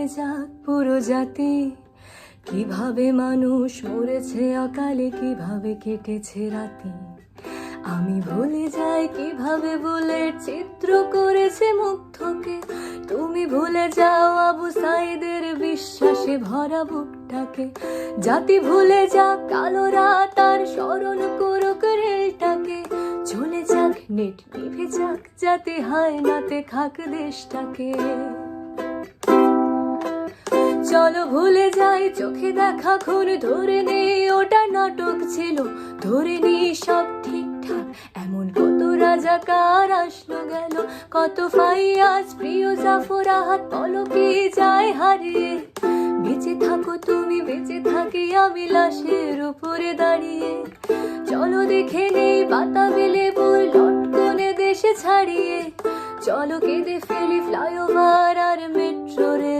ভুলে যাক পুরো জাতি, কিভাবে মানুষ মরেছে অকালে, কিভাবে কেটেছে রাতি। আমি ভুলে যাই কিভাবে বুলেট চিত্র করেছে মুগ্ধকে, তুমি ভুলে যাও আবু সাইদের বিশ্বাসে ভরা বুকটাকে। জাতি ভুলে যাক কালো রাত আর স্মরণ করুক রেলটাকে, চলে যাক নেট নিভে যাক জাতি হায় নাতে খাক দেশটাকে। চলো ভুলে যাই চোখে দেখা খুন, ধরে নেই ওটা নাটক ছিল, ধরে নেই সব ঠিকঠাক। এমন কত রাজাকার আসলো গেল, কত ফাইয়াজ প্রিয় জাফর আহাত পলকে যায় হারিয়ে। বেঁচে থাকো তুমি, বেঁচে থাকি আমি লাশের উপরে দাঁড়িয়ে। চলো দেখে নেই বাতাবি লেবুর লটকনে দেশে ছাড়িয়ে, চলো কেঁদে ফেলি ফ্লাইওভার আর মেট্রো রেল।